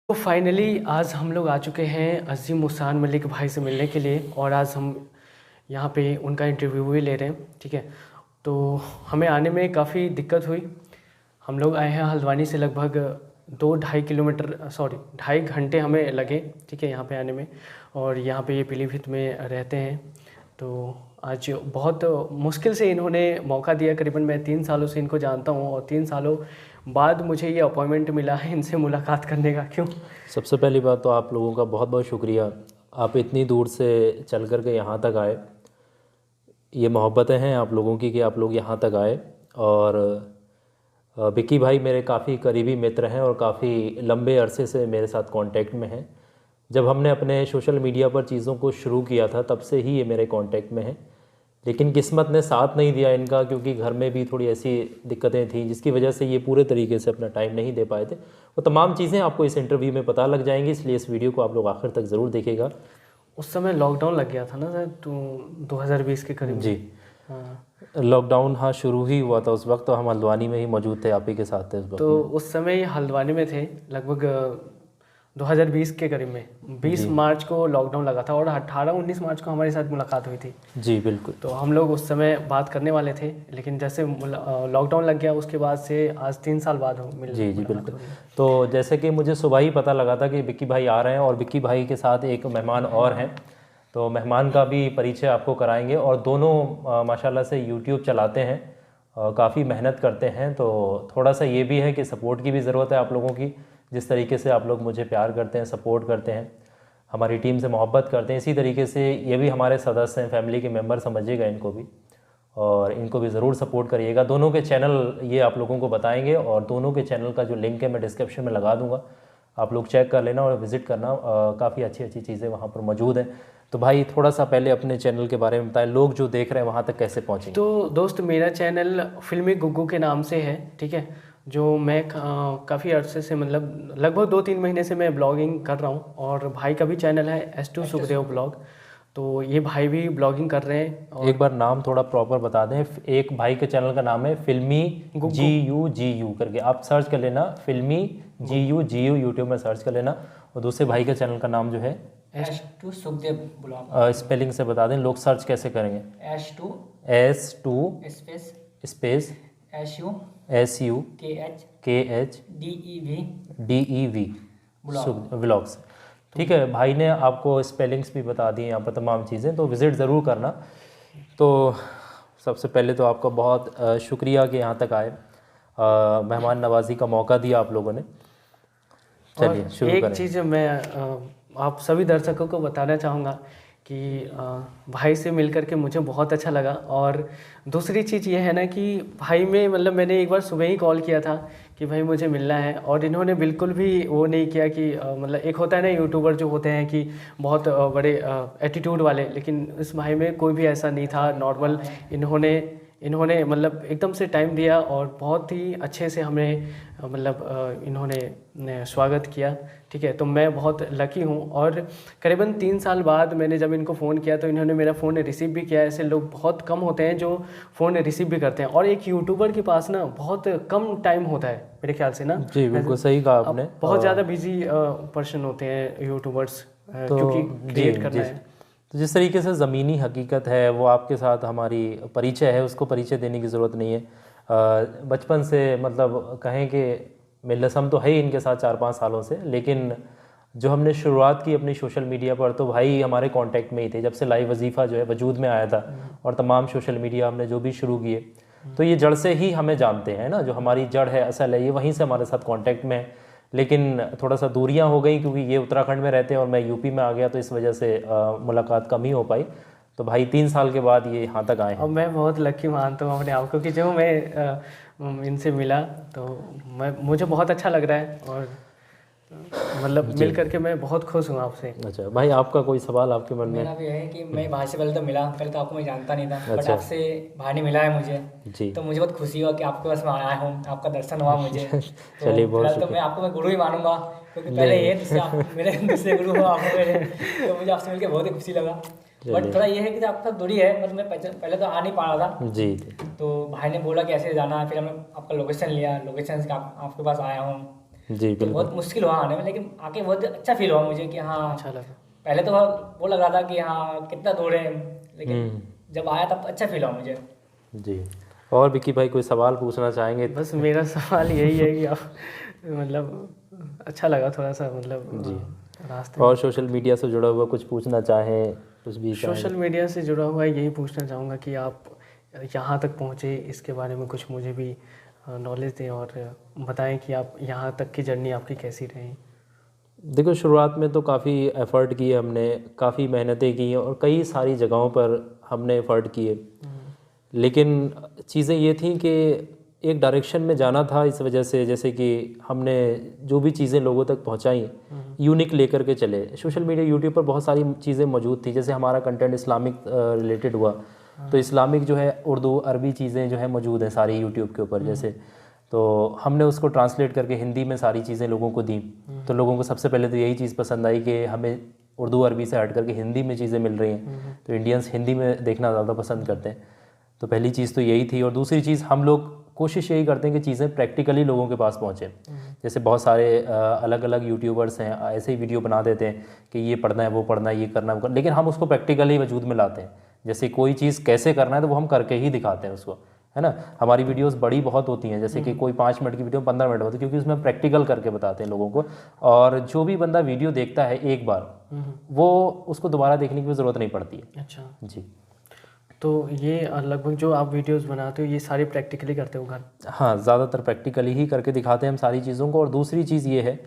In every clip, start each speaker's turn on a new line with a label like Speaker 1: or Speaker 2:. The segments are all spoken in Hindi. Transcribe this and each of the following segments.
Speaker 1: तो फाइनली आज हम लोग आ चुके हैं अज़ीम उसान मलिक भाई से मिलने के लिए, और आज हम यहाँ पे उनका इंटरव्यू भी ले रहे हैं। ठीक है, तो हमें आने में काफ़ी दिक्कत हुई। हम लोग आए हैं हल्द्वानी से, लगभग 2-2.5 किलोमीटर, सॉरी 2.5 घंटे हमें लगे, ठीक है, यहाँ पे आने में। और यहाँ पे ये पीलीभीत में रहते हैं। तो आज बहुत मुश्किल से इन्होंने मौका दिया। करीबन मैं 3 सालों से इनको जानता हूँ, और 3 सालों बाद मुझे ये अपॉइंटमेंट मिला है इनसे मुलाकात करने का। क्यों?
Speaker 2: सबसे पहली बात तो आप लोगों का बहुत बहुत शुक्रिया, आप इतनी दूर से चल कर के यहाँ तक आए। ये मोहब्बतें हैं आप लोगों की कि आप लोग यहाँ तक आए। और विक्की भाई मेरे काफ़ी करीबी मित्र हैं और काफ़ी लंबे अरसे से मेरे साथ कांटेक्ट में हैं। जब हमने अपने सोशल मीडिया पर चीज़ों को शुरू किया था तब से ही ये मेरे कांटेक्ट में हैं। लेकिन किस्मत ने साथ नहीं दिया इनका, क्योंकि घर में भी थोड़ी ऐसी दिक्कतें थी जिसकी वजह से ये पूरे तरीके से अपना टाइम नहीं दे पाए थे। वो तमाम चीज़ें आपको इस इंटरव्यू में पता लग जाएंगी, इसलिए इस वीडियो को आप लोग आखिर तक ज़रूर देखिएगा।
Speaker 1: उस समय लॉकडाउन लग गया था ना सर, तो 2020 के करीब।
Speaker 2: जी
Speaker 1: हाँ,
Speaker 2: लॉकडाउन हाँ शुरू ही हुआ था उस वक्त, तो हम हल्द्वानी में ही मौजूद थे, आप ही के साथ थे उस वक्त
Speaker 1: तो
Speaker 2: में।
Speaker 1: उस समय ये हल्द्वानी में थे, लगभग 2020 के करीब में 20
Speaker 2: जी
Speaker 1: मार्च को लॉकडाउन लगा था, और 18-19 मार्च को हमारे साथ मुलाकात हुई थी।
Speaker 2: जी बिल्कुल।
Speaker 1: तो हम लोग उस समय बात करने वाले थे, लेकिन जैसे लॉकडाउन लग गया उसके बाद से आज 3 साल बाद
Speaker 2: जी जी बिल्कुल। तो जैसे कि मुझे सुबह ही पता लगा था कि विक्की भाई आ रहे हैं, और विक्की भाई के साथ एक मेहमान और हैं, तो मेहमान का भी परिचय आपको कराएंगे। और दोनों माशाल्लाह से यूट्यूब चलाते हैं, काफ़ी मेहनत करते हैं। तो थोड़ा सा ये भी है कि सपोर्ट की भी ज़रूरत है आप लोगों की। जिस तरीके से आप लोग मुझे प्यार करते हैं, सपोर्ट करते हैं, हमारी टीम से मोहब्बत करते हैं, इसी तरीके से ये भी हमारे सदस्य हैं, फैमिली के मेम्बर समझिएगा इनको भी, और इनको भी ज़रूर सपोर्ट करिएगा। दोनों के चैनल ये आप लोगों को बताएंगे, और दोनों के चैनल का जो लिंक है मैं डिस्क्रिप्शन में लगा दूंगा, आप लोग चेक कर लेना और विज़िट करना। काफ़ी अच्छी अच्छी चीज़ें वहाँ पर मौजूद हैं। तो भाई थोड़ा सा पहले अपने चैनल के बारे में बताएं, लोग जो देख रहे हैं वहाँ तक कैसे पहुँचेंगे।
Speaker 1: तो दोस्त, मेरा चैनल फिल्मी गुग्गू के नाम से है, ठीक है, जो मैं काफ़ी अरसे से, मतलब लगभग 2-3 महीने से मैं ब्लॉगिंग कर रहा हूँ। और भाई का भी चैनल है S2 सुखदेव ब्लॉग, तो ये भाई भी ब्लॉगिंग कर रहे हैं। और
Speaker 2: एक बार नाम थोड़ा प्रॉपर बता दें। एक भाई के चैनल का नाम है फिल्मी GU करके, आप सर्च कर लेना, फिल्मी GU यूट्यूब में सर्च कर लेना। और दूसरे भाई के चैनल का नाम जो है
Speaker 3: S2 सुखदेव ब्लॉग।
Speaker 2: स्पेलिंग से बता दें, लोग सर्च कैसे करेंगे।
Speaker 3: S2
Speaker 2: space SU KH DEV vlogs. ठीक है, भाई ने आपको स्पेलिंग्स भी बता दिए यहाँ पर, तमाम चीज़ें, तो विज़िट ज़रूर करना। तो सबसे पहले तो आपका बहुत शुक्रिया कि यहाँ तक आए, मेहमान नवाजी का मौका दिया आप लोगों ने। चलिए शुरू
Speaker 1: एक
Speaker 2: करें।
Speaker 1: चीज़ मैं आप सभी दर्शकों को बताना चाहूँगा कि भाई से मिलकर के मुझे बहुत अच्छा लगा। और दूसरी चीज़ ये है ना कि भाई में, मतलब मैंने एक बार सुबह ही कॉल किया था कि भाई मुझे मिलना है, और इन्होंने बिल्कुल भी वो नहीं किया कि मतलब एक होता है ना यूट्यूबर जो होते हैं कि बहुत बड़े एटीट्यूड वाले, लेकिन इस भाई में कोई भी ऐसा नहीं था। नॉर्मल इन्होंने मतलब एकदम से टाइम दिया, और बहुत ही अच्छे से हमें मतलब इन्होंने स्वागत किया। ठीक है, तो मैं बहुत लकी हूँ। और करीबन 3 साल बाद मैंने जब इनको फ़ोन किया तो इन्होंने मेरा फ़ोन रिसीव भी किया। ऐसे लोग बहुत कम होते हैं जो फ़ोन रिसीव भी करते हैं, और एक यूट्यूबर के पास ना बहुत कम टाइम होता है मेरे ख्याल से ना।
Speaker 2: जी बिल्कुल सही कहा आपने।
Speaker 1: बहुत ज़्यादा बिजी पर्सन होते हैं यूट्यूबर्स, क्योंकि क्रिएट करना है।
Speaker 2: तो जिस तरीके से ज़मीनी हकीकत है वो आपके साथ हमारी परिचय है, उसको परिचय देने की ज़रूरत नहीं है। बचपन से, मतलब कहें कि मिलसम तो है ही इनके साथ 4-5 सालों से, लेकिन जो हमने शुरुआत की अपनी सोशल मीडिया पर, तो भाई हमारे कांटेक्ट में ही थे जब से लाइव वजीफ़ा जो है वजूद में आया था, और तमाम सोशल मीडिया हमने जो भी शुरू किए, तो ये जड़ से ही हमें जानते हैं ना, जो हमारी जड़ है, असल है, ये वहीं से हमारे साथ कांटेक्ट में है। लेकिन थोड़ा सा दूरियां हो गई, क्योंकि ये उत्तराखंड में रहते हैं और मैं यूपी में आ गया, तो इस वजह से मुलाकात कम ही हो पाई। तो भाई 3 साल के बाद ये यहाँ तक आए हैं।
Speaker 1: अब मैं बहुत लकी मानता हूँ अपने आप को कि जो मैं इनसे मिला, तो मुझे बहुत अच्छा लग रहा है, और मतलब मिल करके मैं बहुत खुश हूँ आपसे।
Speaker 2: अच्छा भाई, आपका कोई सवाल आपके मन में?
Speaker 3: मेरा भी है कि मैं भाई से पहले तो मिला, पहले तो आपको मैं जानता नहीं था, बट
Speaker 2: अच्छा।
Speaker 3: आपसे भाई ने मिला है मुझे,
Speaker 2: जी
Speaker 3: तो मुझे बहुत खुशी हुआ कि आपके पास मैं आया हूँ, आपका दर्शन हुआ मुझे।
Speaker 2: चलिए,
Speaker 3: तो
Speaker 2: बहुत
Speaker 3: फिलहाल तो मैं आपको मैं गुरु ही मानूंगा, क्योंकि पहले ये दूसरे आप मेरे दूसरे गुरु हो आप मेरे, तो मुझे आपसे मिलकर बहुत ही खुशी लगा। बट थोड़ा ये है कि आपका दूरी है, मतलब मैं पहले तो आ नहीं पा रहा था।
Speaker 2: जी।
Speaker 3: तो भाई ने बोला कि ऐसे जाना है, फिर हमने आपका लोकेशन लिया, लोकेशन से आपके पास आया हूँ।
Speaker 2: जी
Speaker 3: तो बहुत मुश्किल हुआ आने में, लेकिन आके बहुत अच्छा फील हुआ मुझे कि हाँ,
Speaker 1: अच्छा लगा।
Speaker 3: पहले तो वो लग रहा था कि हाँ कितना दूर है, लेकिन जब आया तब अच्छा फील हुआ मुझे।
Speaker 2: जी। और विक्की भाई कोई सवाल पूछना चाहेंगे?
Speaker 1: बस मेरा सवाल यही है कि आप मतलब अच्छा लगा थोड़ा सा, मतलब
Speaker 2: जी।
Speaker 1: रास्ते
Speaker 2: और सोशल मीडिया से जुड़ा हुआ कुछ पूछना चाहें, कुछ भी चाहें?
Speaker 1: सोशल मीडिया से जुड़ा हुआ यही पूछना चाहूँगा कि आप यहाँ तक पहुँचे, इसके बारे में कुछ मुझे भी नॉलेज दें और बताएं कि आप यहाँ तक की जर्नी आपकी कैसी रही।
Speaker 2: देखो, शुरुआत में तो काफ़ी एफ़र्ट किए हमने, काफ़ी मेहनतें की और कई सारी जगहों पर हमने एफ़र्ट किए, लेकिन चीज़ें ये थी कि एक डायरेक्शन में जाना था। इस वजह से जैसे कि हमने जो भी चीज़ें लोगों तक पहुंचाई, यूनिक लेकर के चले। सोशल मीडिया, यूट्यूब पर बहुत सारी चीज़ें मौजूद थी, जैसे हमारा कंटेंट इस्लामिक रिलेटेड हुआ, तो इस्लामिक जो है उर्दू अरबी चीज़ें जो है मौजूद हैं सारी यूट्यूब के ऊपर जैसे, तो हमने उसको ट्रांसलेट करके हिंदी में सारी चीज़ें लोगों को दी। तो लोगों को सबसे पहले तो यही चीज़ पसंद आई कि हमें उर्दू अरबी से हट करके हिंदी में चीज़ें मिल रही हैं, तो इंडियंस हिंदी में देखना ज़्यादा पसंद करते हैं। तो पहली चीज़ तो यही थी। और दूसरी चीज़, हम लोग कोशिश यही करते हैं कि चीज़ें प्रैक्टिकली लोगों के पास पहुँचे। जैसे बहुत सारे अलग अलग यूट्यूबर्स हैं, ऐसे ही वीडियो बना देते हैं कि ये पढ़ना है, वो पढ़ना है, ये करना है, वो करना, लेकिन हम उसको प्रैक्टिकली वजूद में लाते हैं। जैसे कोई चीज़ कैसे करना है तो वो हम करके ही दिखाते हैं उसको, है ना। हमारी वीडियोस बड़ी बहुत होती हैं, जैसे कि कोई 5 मिनट की वीडियो 15 मिनट होती है, क्योंकि उसमें प्रैक्टिकल करके बताते हैं लोगों को। और जो भी बंदा वीडियो देखता है एक बार, वो उसको दोबारा देखने की ज़रूरत नहीं पड़ती है।
Speaker 1: अच्छा,
Speaker 2: जी।
Speaker 1: तो ये लगभग जो आप वीडियोस बनाते हो ये सारे प्रैक्टिकली करते हो घर?
Speaker 2: हाँ, ज़्यादातर प्रैक्टिकली ही करके दिखाते हैं हम सारी चीज़ों को। और दूसरी चीज़ ये है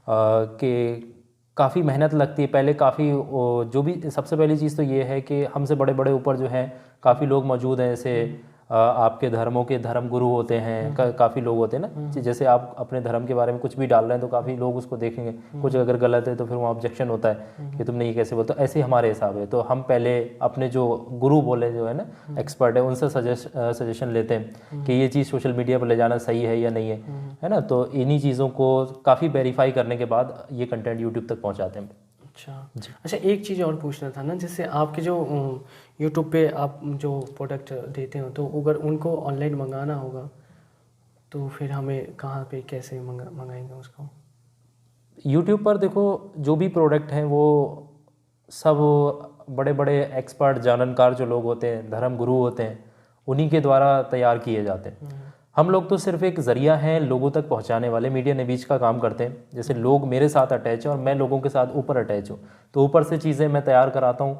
Speaker 2: कि काफ़ी मेहनत लगती है पहले, काफ़ी जो भी, सबसे पहली चीज़ तो ये है कि हमसे बड़े बड़े ऊपर जो हैं काफ़ी लोग मौजूद हैं, जैसे आपके धर्मों के धर्म गुरु होते हैं, काफ़ी लोग होते हैं ना। जैसे आप अपने धर्म के बारे में कुछ भी डाल रहे हैं तो काफ़ी लोग उसको देखेंगे, कुछ अगर गलत है तो फिर वहाँ ऑब्जेक्शन होता है कि तुमने ये कैसे बोलते हो। ऐसे ही हमारे हिसाब है, तो हम पहले अपने जो गुरु बोले जो है ना, एक्सपर्ट है, उनसे सजेशन लेते हैं कि ये चीज़ सोशल मीडिया पर ले जाना सही है या नहीं है ना। तो इन्हीं चीज़ों को काफ़ी वेरीफाई करने के बाद ये कंटेंट यूट्यूब तक पहुँचाते हैं।
Speaker 1: अच्छा, एक चीज़ और पूछना था ना, जैसे आपके जो यूट्यूब पे आप जो प्रोडक्ट देते हो, तो अगर उनको ऑनलाइन मंगाना होगा तो फिर हमें कहाँ पे कैसे मंगाएंगे उसको?
Speaker 2: यूट्यूब पर देखो, जो भी प्रोडक्ट हैं वो सब बड़े बड़े एक्सपर्ट जानकार जो लोग होते हैं, धर्म गुरु होते हैं, उन्हीं के द्वारा तैयार किए जाते हैं। हम लोग तो सिर्फ एक ज़रिया हैं लोगों तक पहुंचाने वाले, मीडिया ने बीच का काम करते हैं। जैसे लोग मेरे साथ अटैच हैं और मैं लोगों के साथ ऊपर अटैच हूँ, तो ऊपर से चीज़ें मैं तैयार कराता हूँ,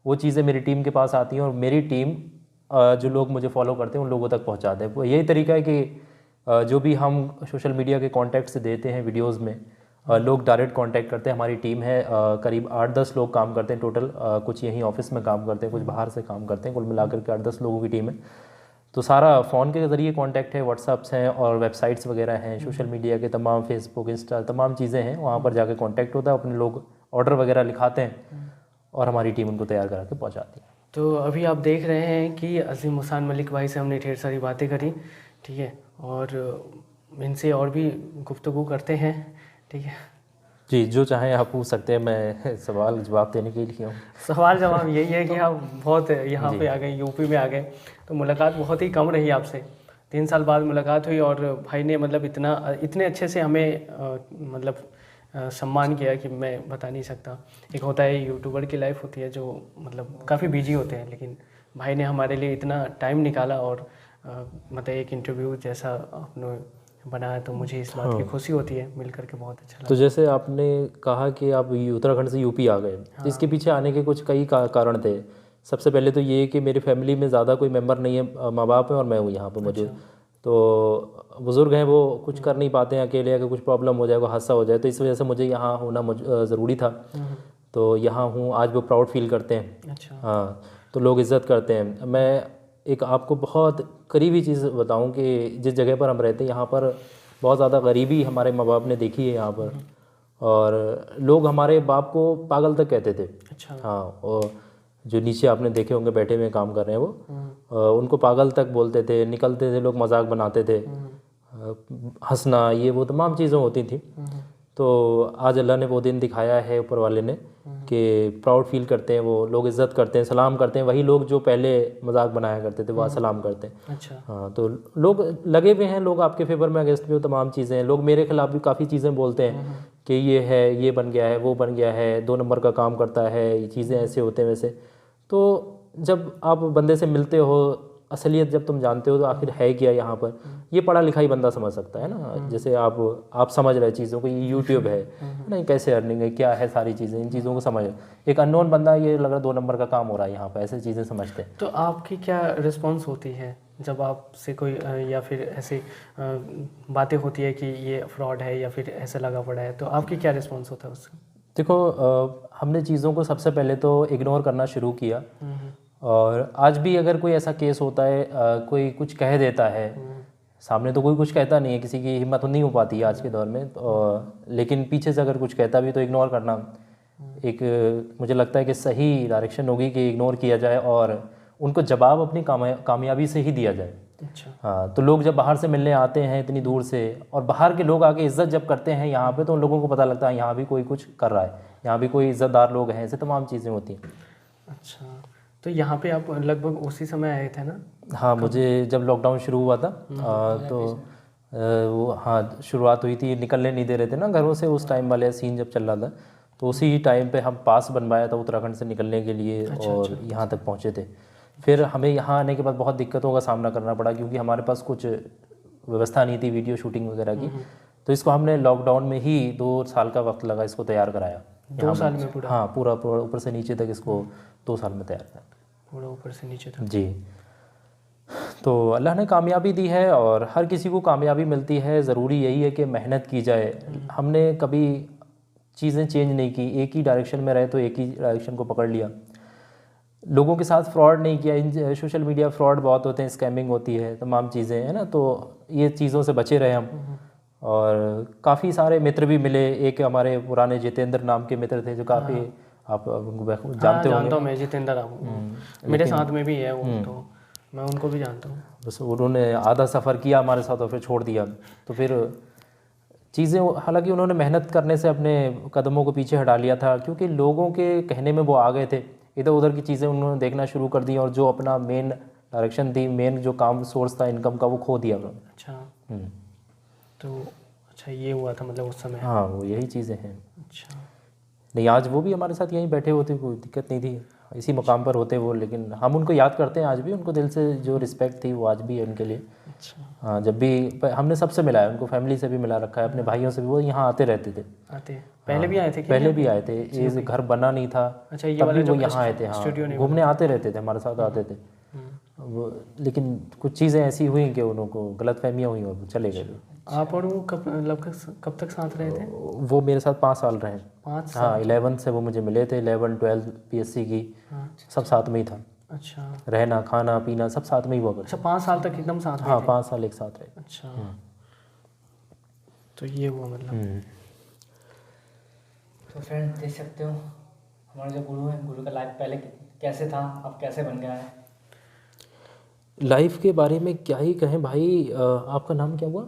Speaker 2: वो चीज़ें मेरी टीम के पास आती हैं और मेरी टीम जो लोग मुझे फॉलो करते हैं उन लोगों तक पहुँचाते हैं। यही तरीका है कि जो भी हम सोशल मीडिया के कॉन्टैक्ट्स देते हैं वीडियोज़ में, लोग डायरेक्ट कांटेक्ट करते हैं। हमारी टीम है, करीब 8-10 लोग काम करते हैं टोटल, कुछ यहीं ऑफिस में काम करते हैं, कुछ बाहर से काम करते हैं, कुल मिलाकर के 8-10 लोगों की टीम है। तो सारा फ़ोन के ज़रिए कांटेक्ट है, व्हाट्सअप्स हैं और वेबसाइट्स वगैरह हैं, सोशल मीडिया के तमाम, फेसबुक, इंस्टा, तमाम चीज़ें हैं, वहाँ पर जाकर कांटेक्ट होता है, अपने लोग ऑर्डर वगैरह लिखाते हैं और हमारी टीम उनको तैयार करा के पहुँचाती है।
Speaker 1: तो अभी आप देख रहे हैं कि अज़ीम हुसैन मलिक भाई से हमने ढेर सारी बातें करी, ठीक है, और इनसे और भी गुफ्तगू करते हैं, ठीक है।
Speaker 2: जी, जो चाहें आप पूछ सकते हैं, मैं सवाल जवाब देने के लिए हूँ।
Speaker 1: सवाल जवाब यही है कि आप बहुत यहाँ पे आ गए, यूपी में आ गए, तो मुलाकात बहुत ही कम रही आपसे। 3 साल बाद मुलाकात हुई और भाई ने मतलब इतने अच्छे से हमें मतलब सम्मान किया कि मैं बता नहीं सकता। एक होता है यूट्यूबर की लाइफ होती है जो मतलब काफ़ी बिजी होते हैं, लेकिन भाई ने हमारे लिए इतना टाइम निकाला और मतलब एक इंटरव्यू जैसा आपने बनाया, तो मुझे इस बात की खुशी होती है, मिल करके बहुत अच्छा लगा।
Speaker 2: तो जैसे आपने कहा कि आप उत्तराखंड से यूपी आ गए, तो इसके पीछे आने के कुछ कई कारण थे। सबसे पहले तो ये कि मेरी फैमिली में ज़्यादा कोई मेंबर नहीं है, माँ बाप हैं और मैं हूँ यहाँ पर मौजूद। तो बुज़ुर्ग हैं, वो कुछ कर नहीं पाते हैं अकेले, अगर कुछ प्रॉब्लम हो जाए, कोई हादसा हो जाए, तो इस वजह से मुझे यहाँ होना ज़रूरी था। तो यहाँ हूँ, आज वो प्राउड फील करते हैं।
Speaker 1: अच्छा।
Speaker 2: हाँ, तो लोग इज़्ज़त करते हैं। मैं एक आपको बहुत करीबी चीज़ बताऊं कि जिस जगह पर हम रहते हैं यहाँ पर बहुत ज़्यादा गरीबी हमारे माँ बाप ने देखी है यहाँ पर, और लोग हमारे बाप को पागल तक कहते थे।
Speaker 1: अच्छा।
Speaker 2: हाँ, और जो नीचे आपने देखे होंगे बैठे हुए काम कर रहे हैं वो, उनको पागल तक बोलते थे, निकलते थे लोग, मजाक बनाते थे, हंसना, ये वो तमाम चीज़ें होती थी। तो आज अल्लाह ने वो दिन दिखाया है ऊपर वाले ने कि प्राउड फील करते हैं, वो लोग इज़्ज़त करते हैं, सलाम करते हैं। वही लोग जो पहले मजाक बनाया करते थे वो आज सलाम करते हैं।
Speaker 1: अच्छा।
Speaker 2: हाँ, तो लोग लगे हुए हैं, लोग आपके फेवर में अगेंस्ट में तमाम चीज़ें हैं। लोग मेरे खिलाफ भी काफ़ी चीज़ें बोलते हैं कि ये है, ये बन गया है, वो बन गया है, 2 नंबर का काम करता है, ये चीज़ें ऐसे होते हैं वैसे। तो जब आप बंदे से मिलते हो, असलियत जब तुम जानते हो तो आखिर है क्या यहाँ पर, ये पढ़ा लिखा ही बंदा समझ सकता है ना। जैसे आप समझ रहे चीज़ों को, ये यूट्यूब है नहीं, कैसे अर्निंग है, क्या है, सारी चीज़ें, इन चीज़ों को समझ। एक अननोन बंदा ये लग रहा 2 नंबर का काम हो रहा है यहाँ पर, ऐसे चीज़ें समझते हैं।
Speaker 1: तो आपकी क्या रिस्पॉन्स होती है जब आपसे कोई या फिर ऐसी बातें होती है कि ये फ्रॉड है या फिर ऐसा लगा पड़ा है, तो आपकी क्या रिस्पॉन्स होता है उससे?
Speaker 2: देखो, हमने चीज़ों को सबसे पहले तो इग्नोर करना शुरू किया। और आज भी अगर कोई ऐसा केस होता है, कोई कुछ कह देता है, सामने तो कोई कुछ कहता नहीं है, किसी की हिम्मत नहीं हो पाती है आज के दौर में, लेकिन पीछे से अगर कुछ कहता भी तो इग्नोर करना एक मुझे लगता है कि सही डायरेक्शन होगी कि इग्नोर किया जाए और उनको जवाब अपनी कामयाबी से ही दिया जाए।
Speaker 1: अच्छा।
Speaker 2: हाँ, तो लोग जब बाहर से मिलने आते हैं इतनी दूर से, और बाहर के लोग आके इज़्ज़त जब करते हैं यहाँ पे, तो उन लोगों को पता लगता है यहाँ भी कोई कुछ कर रहा है, यहाँ भी कोई इज़्ज़तदार लोग हैं, ऐसे तमाम चीज़ें होती हैं।
Speaker 1: अच्छा, तो यहाँ पे आप लगभग उसी समय आए थे ना?
Speaker 2: हाँ, मुझे जब लॉकडाउन शुरू हुआ था तो वो हाँ शुरुआत हुई थी, निकलने नहीं दे रहे थे ना घरों से, उस टाइम वाले सीन जब चल रहा था, तो उसी टाइम पे हम पास बनवाया था उत्तराखंड से निकलने के लिए। और यहाँ तक पहुँचे थे। फिर हमें यहाँ आने के बाद बहुत दिक्कतों का सामना करना पड़ा, क्योंकि हमारे पास कुछ व्यवस्था नहीं थी वीडियो शूटिंग वगैरह की। तो इसको हमने लॉकडाउन में ही 2 साल का वक्त लगा इसको तैयार कराया।
Speaker 1: 2 साल में पूरा?
Speaker 2: हाँ, पूरा ऊपर से नीचे तक इसको 2 साल में तैयार किया,
Speaker 1: पूरा ऊपर से नीचे तक।
Speaker 2: जी। तो अल्लाह ने कामयाबी दी है, और हर किसी को कामयाबी मिलती है, ज़रूरी यही है कि मेहनत की जाए। हमने कभी चीज़ें चेंज नहीं की, एक ही डायरेक्शन में रहे तो एक ही डायरेक्शन को पकड़ लिया, लोगों के साथ फ्रॉड नहीं किया। इन सोशल मीडिया फ्रॉड बहुत होते हैं, स्कैमिंग होती है, तमाम चीज़ें हैं ना, तो ये चीज़ों से बचे रहे हम। और काफ़ी सारे मित्र भी मिले। एक हमारे पुराने जितेंद्र नाम के मित्र थे जो काफ़ी आप जानते हो।
Speaker 1: जानता हूँ मैं जितेंद्र राव, मेरे साथ में भी है वो, तो मैं उनको भी जानता हूँ।
Speaker 2: बस उन्होंने आधा सफ़र किया हमारे साथ और फिर छोड़ दिया। तो फिर चीज़ें, हालांकि उन्होंने मेहनत करने से अपने कदमों को पीछे हटा लिया था, क्योंकि लोगों के कहने में वो आ गए थे, इधर उधर की चीज़ें उन्होंने देखना शुरू कर दी, और जो अपना मेन डायरेक्शन थी, मेन जो काम सोर्स था इनकम का, वो खो दिया उन्होंने।
Speaker 1: अच्छा। तो अच्छा, ये हुआ था मतलब उस समय?
Speaker 2: हाँ, वो यही चीज़ें हैं।
Speaker 1: अच्छा।
Speaker 2: नहीं, आज वो भी हमारे साथ यहीं बैठे होते, कोई दिक्कत नहीं थी, इसी मकाम पर होते वो, लेकिन हम उनको याद करते हैं आज भी। उनको दिल से जो रिस्पेक्ट थी वो आज भी है उनके लिए।
Speaker 1: अच्छा।
Speaker 2: हाँ, जब भी हमने सबसे मिला है उनको, फैमिली से भी मिला रखा है, अपने भाइयों से भी। वो यहाँ आते रहते थे।
Speaker 1: पहले भी आए थे?
Speaker 2: पहले भी आए थे, ये घर बना नहीं था।
Speaker 1: अच्छा, ये
Speaker 2: तब
Speaker 1: वाला
Speaker 2: भी
Speaker 1: जो
Speaker 2: वो यहाँ आए थे। हाँ, घूमने आते रहते थे, हमारे साथ आते थे वो, लेकिन कुछ चीज़ें ऐसी हुई कि उनको गलतफहमियाँ हुई और वो चले गए।
Speaker 1: आप और वो कब तक साथ रहे थे?
Speaker 2: वो मेरे साथ 5 साल रहे।
Speaker 1: 5 साल?
Speaker 2: हाँ, 11th से वो मुझे मिले थे, 11, 12 PSC की सब साथ में ही था।
Speaker 1: अच्छा।
Speaker 2: रहना, खाना, पीना सब साथ में ही हुआ।
Speaker 1: अच्छा, 5 साल तक एकदम साथ?
Speaker 2: हाँ, 5 साल एक साथ रहे।
Speaker 1: अच्छा, तो ये हुआ मतलब।
Speaker 3: तो फ्रेंड देख सकते हो हमारे जो गुरु हैं, गुरु का लाइफ पहले कैसे था, अब कैसे बन गया है।
Speaker 2: लाइफ के बारे में क्या ही कहें भाई। आपका नाम क्या हुआ?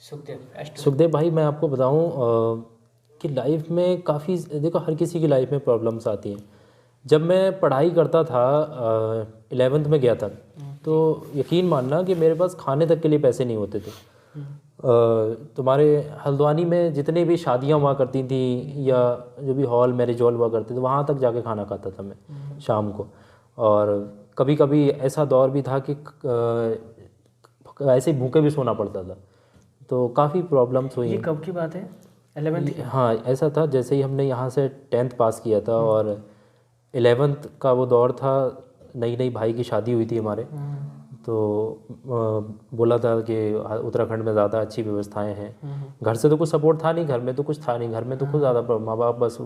Speaker 3: सुखदेव।
Speaker 2: सुखदेव भाई, मैं आपको बताऊं कि लाइफ में काफ़ी, देखो हर किसी की लाइफ में प्रॉब्लम्स आती हैं। जब मैं पढ़ाई करता था, 11th में गया था, तो यकीन मानना कि मेरे पास खाने तक के लिए पैसे नहीं होते थे। तुम्हारे हल्द्वानी में जितने भी शादियां हुआ करती थी या जो भी हॉल, मैरिज हॉल हुआ करते थे, वहाँ तक जाके खाना खाता था मैं शाम को। और कभी कभी ऐसा दौर भी था कि ऐसे ही भूखे भी सोना पड़ता था। तो काफ़ी प्रॉब्लम्स हुई।
Speaker 1: ये कब की बात है? 11th?
Speaker 2: हाँ, ऐसा था जैसे ही हमने यहाँ से 10th पास किया था, और 11th का वो दौर था, नई नई भाई की शादी हुई थी हमारे। तो बोला था कि उत्तराखंड में ज़्यादा अच्छी व्यवस्थाएं हैं। घर से तो कुछ सपोर्ट था नहीं, घर में तो कुछ था नहीं, घर में तो खुद ज़्यादा माँ बाप, बस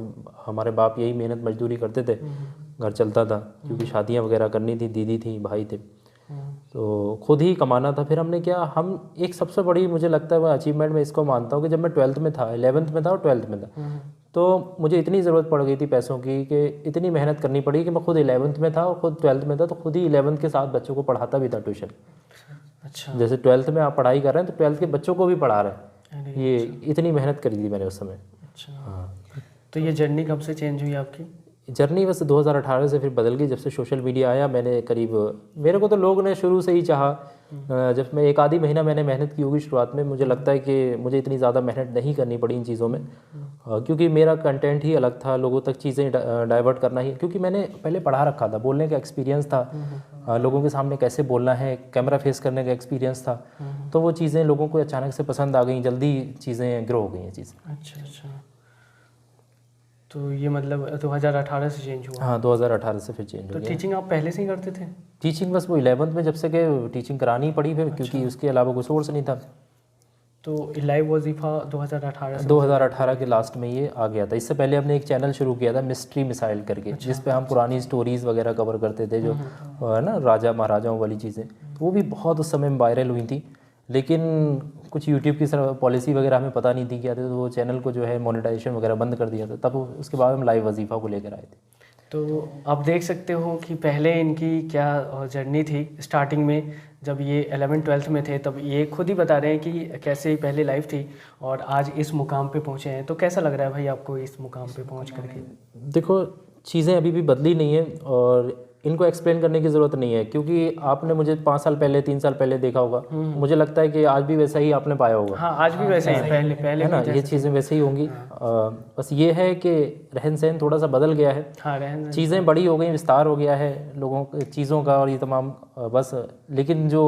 Speaker 2: हमारे बाप यही मेहनत मजदूरी करते थे, घर चलता था, क्योंकि शादियां वगैरह करनी थी, दीदी थी, भाई थे, तो खुद ही कमाना था। फिर हमने क्या, हम एक सबसे बड़ी मुझे लगता है वह अचीवमेंट मैं इसको मानता हूँ कि जब मैं 12th में था, 11th में था और 12th में था, तो मुझे इतनी ज़रूरत पड़ गई थी पैसों की कि इतनी मेहनत करनी पड़ी कि मैं खुद 11th में था और खुद 12th में था, तो खुद ही 11th के साथ बच्चों को पढ़ाता भी था ट्यूशन।
Speaker 1: अच्छा।
Speaker 2: जैसे 12th में आप पढ़ाई कर रहे हैं तो 12th के बच्चों को भी पढ़ा रहे हैं।
Speaker 1: अरे
Speaker 2: ये इतनी मेहनत करी थी मैंने उस समय।
Speaker 1: अच्छा,
Speaker 2: हाँ,
Speaker 1: तो ये जर्नी कब से चेंज हुई आपकी?
Speaker 2: जर्नी बस 2018 से फिर बदल गई जब से सोशल मीडिया आया। मैंने करीब, मेरे को तो लोग ने शुरू से ही चाहा। जब मैं एक आधी महीना मैंने मेहनत की होगी शुरुआत में, मुझे लगता है कि मुझे इतनी ज़्यादा मेहनत नहीं करनी पड़ी इन चीज़ों में, क्योंकि मेरा कंटेंट ही अलग था, लोगों तक चीज़ें डाइवर्ट करना ही, क्योंकि मैंने पहले पढ़ा रखा था, बोलने का एक्सपीरियंस था, लोगों के सामने कैसे बोलना है, कैमरा फेस करने का एक्सपीरियंस था। तो वो चीज़ें लोगों को अचानक से पसंद आ गई, जल्दी चीज़ें ग्रो हो गई हैं चीज़ें।
Speaker 1: अच्छा अच्छा, तो ये मतलब 2018 से चेंज हुआ?
Speaker 2: हाँ, 2018 से फिर चेंज हो
Speaker 1: तो
Speaker 2: गया।
Speaker 1: टीचिंग आप पहले से ही करते थे?
Speaker 2: टीचिंग बस वो 11th में जब से गए टीचिंग करानी पड़ी फिर, क्योंकि उसके अलावा कोई सोर्स नहीं था।
Speaker 1: तो लाइव वजीफ़ा 2018 से?
Speaker 2: 2018 के लास्ट में ये आ गया था। इससे पहले हमने एक चैनल शुरू किया था मिस्ट्री मिसाइल करके, जिस पे हम पुरानी स्टोरीज़ वगैरह कवर करते थे, जो है ना राजा महाराजाओं वाली चीज़ें, तो वो भी बहुत उस समय वायरल हुई थी। लेकिन कुछ यूट्यूब की पॉलिसी वगैरह हमें पता नहीं थी क्या थी, तो वो चैनल को जो है मोनेटाइजेशन वगैरह बंद कर दिया था। तब उसके बाद हम लाइव वजीफ़ा को लेकर आए थे।
Speaker 1: तो आप देख सकते हो कि पहले इनकी क्या जर्नी थी स्टार्टिंग में, जब ये 11th-12th में थे, तब ये खुद ही बता रहे हैं कि कैसे पहले लाइफ थी और आज इस मुकाम पे पहुँचे हैं। तो कैसा लग रहा है भाई आपको इस मुकाम पे पहुँच करके?
Speaker 2: देखो, चीज़ें अभी भी बदली नहीं है और इनको एक्सप्लेन करने की ज़रूरत नहीं है, क्योंकि आपने मुझे 5 साल पहले 3 साल पहले देखा होगा, मुझे लगता है कि आज भी वैसा ही आपने पाया होगा।
Speaker 1: हाँ, आज भी वैसे ही, पहले
Speaker 2: है ना, ये चीज़ें वैसे ही होंगी। बस ये है कि रहन सहन थोड़ा सा बदल गया है,
Speaker 1: हाँ, रहन
Speaker 2: चीज़ें बड़ी हो गई, विस्तार हो गया है लोगों चीज़ों का और ये तमाम, बस। लेकिन जो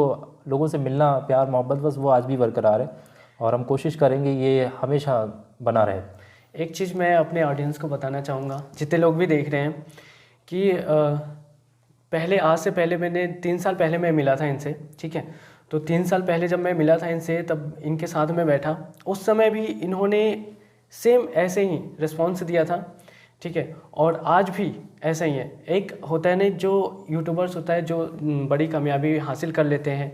Speaker 2: लोगों से मिलना, प्यार मोहब्बत, बस वो आज भी बरकरार है और हम कोशिश करेंगे ये हमेशा बना रहे।
Speaker 1: एक चीज़ मैं अपने ऑडियंस को बताना चाहूँगा, जितने लोग भी देख रहे हैं, कि पहले, आज से पहले मैंने 3 साल पहले मैं मिला था इनसे, ठीक है। तो 3 साल पहले जब मैं मिला था इनसे, तब इनके साथ में बैठा, उस समय भी इन्होंने सेम ऐसे ही रिस्पॉन्स दिया था, ठीक है। और आज भी ऐसा ही है। एक होता है ना, जो यूट्यूबर्स होता है जो बड़ी कामयाबी हासिल कर लेते हैं,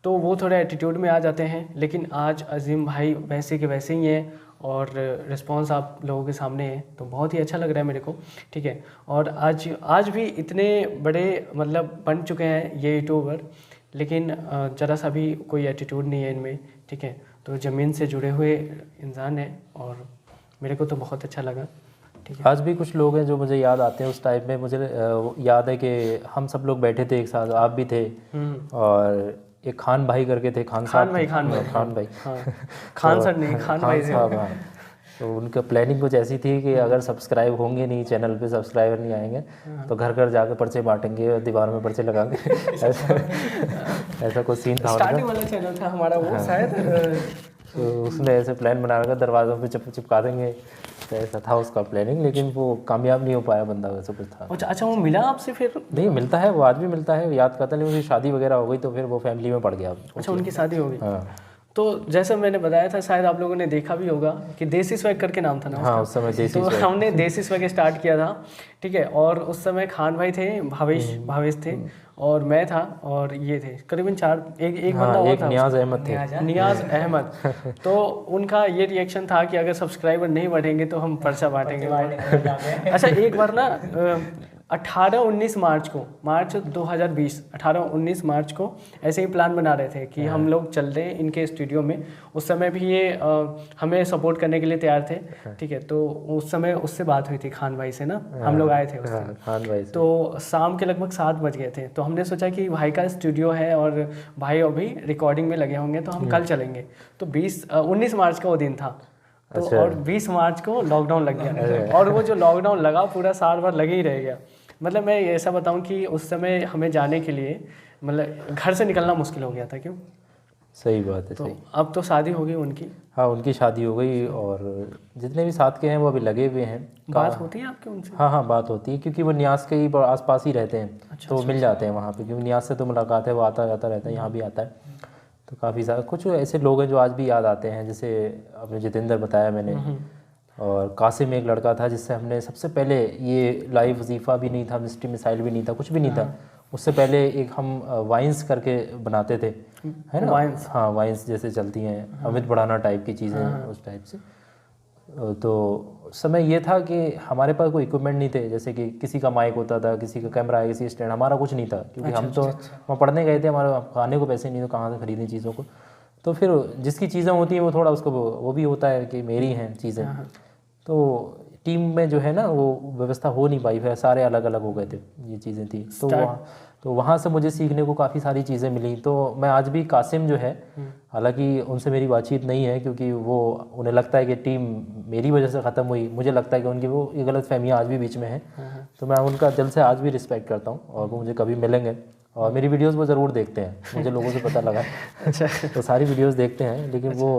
Speaker 1: तो वो थोड़ा एटीट्यूड में आ जाते हैं, लेकिन आज अजीम भाई वैसे के वैसे ही हैं और रिस्पांस आप लोगों के सामने है, तो बहुत ही अच्छा लग रहा है मेरे को, ठीक है। और आज भी इतने बड़े मतलब बन चुके हैं ये यूट्यूबर, लेकिन ज़रा सा भी कोई एटीट्यूड नहीं है इनमें, ठीक है। तो ज़मीन से जुड़े हुए इंसान हैं और मेरे को तो बहुत अच्छा लगा, ठीक है।
Speaker 2: आज भी कुछ लोग हैं जो मुझे याद आते हैं उस टाइम में। मुझे याद है कि हम सब लोग बैठे थे एक साथ, आप भी थे, और एक खान भाई करके थे, खान भाई
Speaker 1: हाँ, खान सर नहीं, खान भाई
Speaker 2: साहब। हाँ, तो उनका प्लानिंग कुछ ऐसी थी कि अगर सब्सक्राइब होंगे नहीं, चैनल पे सब्सक्राइबर नहीं आएंगे, तो घर घर जाकर पर्चे बांटेंगे और दीवार में पर्चे लगाएंगे। ऐसा कुछ सीन था।
Speaker 1: स्टार्टिंग वाला चैनल था हमारा वो, शायद।
Speaker 2: तो उसने ऐसे प्लान बना रखा, दरवाज़ों पे चिपका देंगे, तो ऐसा था उसका प्लानिंग, लेकिन वो कामयाब नहीं हो पाया बंदा, वैसा कुछ था।
Speaker 1: अच्छा, वो मिला आपसे फिर?
Speaker 2: नहीं, मिलता है, वो आज भी मिलता है, याद करता है, लेकिन उसकी शादी वगैरह हो गई तो फिर वो फैमिली में पड़ गया।
Speaker 1: अच्छा, उनकी शादी हो गई।
Speaker 2: हाँ,
Speaker 1: तो जैसा मैंने बताया था, शायद आप लोगों ने देखा भी होगा कि देसी स्वैग करके नाम था ना उसका।
Speaker 2: हाँ, उस समय देसी
Speaker 1: तो हमने देसी स्वैग स्टार्ट किया था, ठीक है। और उस समय खान भाई थे, भावेश थे, और मैं था, और ये थे करीबन 4, एक बंदा और था,
Speaker 2: नियाज अहमद थे,
Speaker 1: नियाज अहमद। तो उनका ये रिएक्शन था कि अगर सब्सक्राइबर नहीं बढ़ेंगे तो हम पर्चा बांटेंगे। अच्छा, एक बार ना 18-19 मार्च को, मार्च 2020, 18-19 मार्च को ऐसे ही प्लान बना रहे थे कि हम लोग चल रहे हैं इनके स्टूडियो में। उस समय भी ये हमें सपोर्ट करने के लिए तैयार थे, ठीक है। तो उस समय उससे बात हुई थी खान भाई से ना, हम लोग आए थे उस दिन।
Speaker 2: खान भाई से।
Speaker 1: तो शाम के लगभग 7 बज गए थे, तो हमने सोचा कि भाई का स्टूडियो है और भाई अभी रिकॉर्डिंग में लगे होंगे, तो हम कल चलेंगे। तो 19 मार्च का वो दिन था, तो और 20 मार्च को लॉकडाउन लग गया, और वो जो लॉकडाउन लगा पूरा साल भर लगे ही रह गया। मतलब मैं ऐसा बताऊं कि उस समय हमें जाने के लिए, मतलब घर से निकलना मुश्किल हो गया था। क्यों?
Speaker 2: सही बात है।
Speaker 1: तो
Speaker 2: सही।
Speaker 1: अब तो शादी हो गई उनकी।
Speaker 2: हाँ, उनकी शादी हो गई और जितने भी साथ के हैं वो अभी लगे हुए हैं।
Speaker 1: बात होती है आपके उनसे?
Speaker 2: हाँ, बात होती है, क्योंकि वो न्यास के ही आसपास ही रहते हैं। तो मिल जाते हैं वहाँ पे, क्योंकि न्यास से तो मुलाकात है, वो आता जाता रहता है, यहाँ भी आता है। तो काफ़ी सारे कुछ ऐसे लोग हैं जो आज भी याद आते हैं, जैसे आपने जितेंद्र बताया मैंने, और कासिम एक लड़का था जिससे हमने सबसे पहले, ये लाइव वजीफ़ा भी नहीं था, मिस्ट्री मिसाइल भी नहीं था, कुछ भी नहीं था, उससे पहले एक हम वाइन्स करके बनाते थे, है ना। वाइन्स, हाँ, वाइन्स जैसे चलती हैं, अमित बढ़ाना टाइप की चीज़ें, उस टाइप से। तो समय ये था कि हमारे पास कोई इक्विपमेंट नहीं थे, जैसे कि किसी का माइक होता था, किसी का कैमरा है, किसी स्टैंड, हमारा कुछ नहीं था, क्योंकि हम तो वहाँ पढ़ने गए थे, हमारे खाने को पैसे नहीं थे, कहाँ से खरीदें चीज़ों को। तो फिर जिसकी चीज़ें होती हैं वो थोड़ा उसको वो भी होता है कि मेरी हैं चीज़ें, तो टीम में जो है ना वो व्यवस्था हो नहीं पाई, फिर सारे अलग अलग हो गए थे, ये चीज़ें थी। तो वहाँ से मुझे सीखने को काफ़ी सारी चीज़ें मिली। तो मैं आज भी कासिम जो है, हालांकि उनसे मेरी बातचीत नहीं है क्योंकि वो उन्हें लगता है कि टीम मेरी वजह से ख़त्म हुई, मुझे लगता है कि उनकी वो ये गलत फहमियाँ आज भी बीच में हैं। तो मैं उनका दिल से आज भी रिस्पेक्ट करता हूँ और वो मुझे कभी मिलेंगे और मेरी वीडियोस वो ज़रूर देखते हैं, मुझे लोगों से पता लगा।
Speaker 1: अच्छा।
Speaker 2: तो सारी वीडियोस देखते हैं, लेकिन वो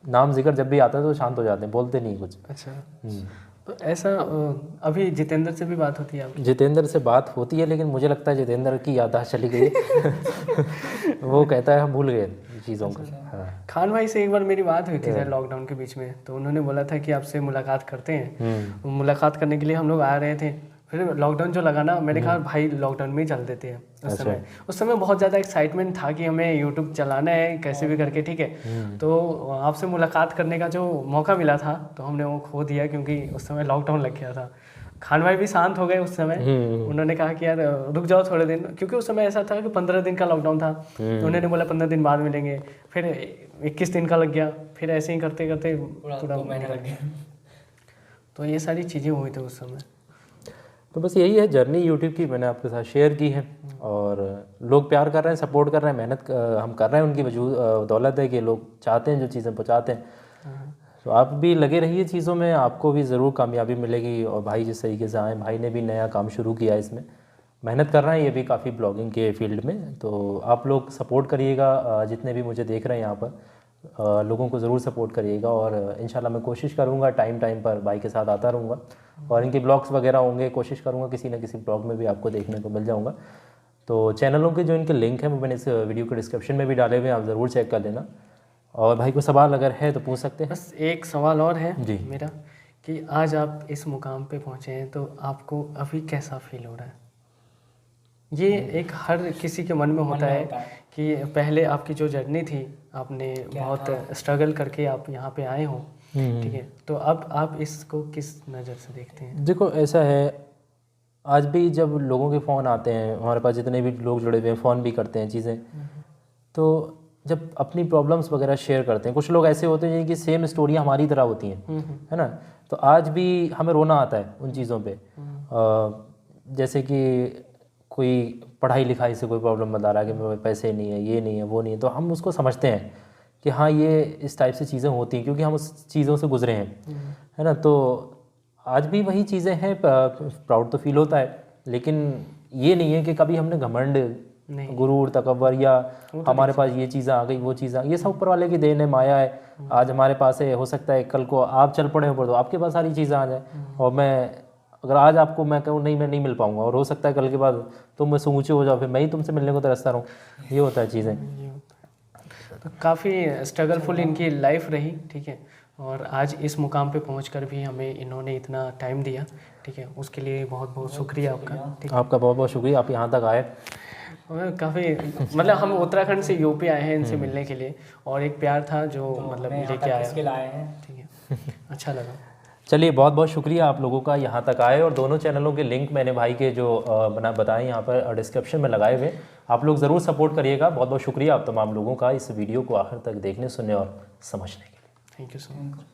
Speaker 2: नाम जिक्र जब भी आता है तो शांत हो जाते हैं, बोलते नहीं कुछ।
Speaker 1: अच्छा, तो ऐसा अभी जितेंद्र से भी बात होती है आपकी?
Speaker 2: जितेंद्र से बात होती है, लेकिन मुझे लगता है जितेंद्र की याददाश्त चली गई। वो कहता है हम भूल गए चीज़ों को। हाँ।
Speaker 1: खान भाई से एक बार मेरी बात हुई थी सर लॉकडाउन के बीच में, तो उन्होंने बोला था कि आपसे मुलाकात करते हैं। मुलाकात करने के लिए हम लोग आ रहे थे, फिर लॉकडाउन जो लगा ना, मैंने कहा भाई लॉकडाउन में ही चल देते हैं। उस समय बहुत ज़्यादा एक्साइटमेंट था कि हमें यूट्यूब चलाना है कैसे भी करके, ठीक है। तो आपसे मुलाकात करने का जो मौका मिला था तो हमने वो खो दिया क्योंकि उस समय लॉकडाउन लग गया था। खान भाई भी शांत हो गए उस समय, उन्होंने कहा कि यार रुक जाओ थोड़े दिन, क्योंकि उस समय ऐसा था कि 15 दिन का लॉकडाउन था। तो उन्होंने बोला 15 दिन बाद मिलेंगे, फिर 21 दिन का लग गया, फिर ऐसे ही करते करते पूरा महीना लग गया। तो ये सारी चीज़ें हुई थी उस समय।
Speaker 2: तो बस यही है जर्नी यूट्यूब की, मैंने आपके साथ शेयर की है और लोग प्यार कर रहे हैं, सपोर्ट कर रहे हैं, मेहनत हम कर रहे हैं, उनकी दौलत है कि लोग चाहते हैं जो चीज़ें पहुँचाते हैं। तो आप भी लगे रहिए चीज़ों में, आपको भी ज़रूर कामयाबी मिलेगी। और भाई जिस तरीके से आए, भाई ने भी नया काम शुरू किया, इसमें मेहनत कर रहे हैं ये भी काफ़ी ब्लॉगिंग के फील्ड में। तो आप लोग सपोर्ट करिएगा, जितने भी मुझे देख रहे हैं यहाँ पर लोगों को ज़रूर सपोर्ट करिएगा। और इंशाल्लाह मैं कोशिश करूँगा टाइम पर भाई के साथ आता रहूँगा और इनके ब्लॉग्स वगैरह होंगे, कोशिश करूँगा किसी न किसी ब्लॉग में भी आपको देखने को मिल जाऊँगा। तो चैनलों के जो इनके लिंक हैं वो मैंने इस वीडियो के डिस्क्रिप्शन में भी डाले हुए हैं, आप ज़रूर चेक कर लेना। और भाई को सवाल अगर है तो पूछ सकते हैं।
Speaker 1: बस एक सवाल और है
Speaker 2: जी
Speaker 1: मेरा, कि आज आप इस मुकाम पे पहुँचे हैं तो आपको अभी कैसा फील हो रहा है? ये एक हर किसी के मन में होता है कि पहले आपकी जो जर्नी थी, आपने बहुत स्ट्रगल करके आप यहाँ पे आए हो, ठीक है, तो अब आप इसको किस नज़र से देखते हैं?
Speaker 2: देखो ऐसा है, आज भी जब लोगों के फ़ोन आते हैं हमारे पास, जितने भी लोग जुड़े हुए हैं फ़ोन भी करते हैं चीज़ें, तो जब अपनी प्रॉब्लम्स वगैरह शेयर करते हैं, कुछ लोग ऐसे होते हैं जिनकी सेम स्टोरी हमारी तरह होती हैं, है ना। तो आज भी हमें रोना आता है उन चीज़ों पे। जैसे कि कोई पढ़ाई लिखाई से कोई प्रॉब्लम बता रहा है कि मेरे पैसे नहीं है, ये नहीं है, वो नहीं है, तो हम उसको समझते हैं कि हाँ ये इस टाइप से चीज़ें होती हैं क्योंकि हम उस चीज़ों से गुजरे हैं, है ना। तो आज भी वही चीज़ें हैं, प्राउड तो फील होता है, लेकिन ये नहीं है कि कभी हमने घमंड, गुरूर, तकब्बर या हमारे पास ये चीज़ें आ गई, वो चीज़ें, ये सब ऊपर वाले की देन है, माया है। आज हमारे पास है, हो सकता है कल को आप चल पड़े ऊपर तो आपके पास सारी चीज़ें आ जाए, और मैं अगर आज आपको मैं कहूँ नहीं मैं नहीं मिल पाऊँगा, और हो सकता है कल के बाद तुम मुझसे ऊँचे हो जाओ, फिर मैं ही तुमसे मिलने को तरसता रहूँ। ये होता है चीज़ें।
Speaker 1: तो काफ़ी स्ट्रगलफुल इनकी लाइफ रही, ठीक है, और आज इस मुकाम पे पहुंचकर भी हमें इन्होंने इतना टाइम दिया, ठीक है, उसके लिए बहुत बहुत शुक्रिया आपका। ठीक है,
Speaker 2: आपका बहुत बहुत शुक्रिया, आप यहाँ तक आए।
Speaker 1: काफ़ी मतलब हम उत्तराखंड से यूपी आए हैं इनसे मिलने के लिए, और एक प्यार था जो मतलब लेके आया है, ठीक है, अच्छा लगा।
Speaker 2: चलिए बहुत बहुत शुक्रिया आप लोगों का यहाँ तक आए, और दोनों चैनलों के लिंक मैंने भाई के जो बताए यहाँ पर डिस्क्रिप्शन में लगाए हुए, आप लोग ज़रूर सपोर्ट करिएगा। बहुत बहुत शुक्रिया आप तमाम लोगों का इस वीडियो को आखिर तक देखने, सुनने और समझने के लिए।
Speaker 1: Thank you so much.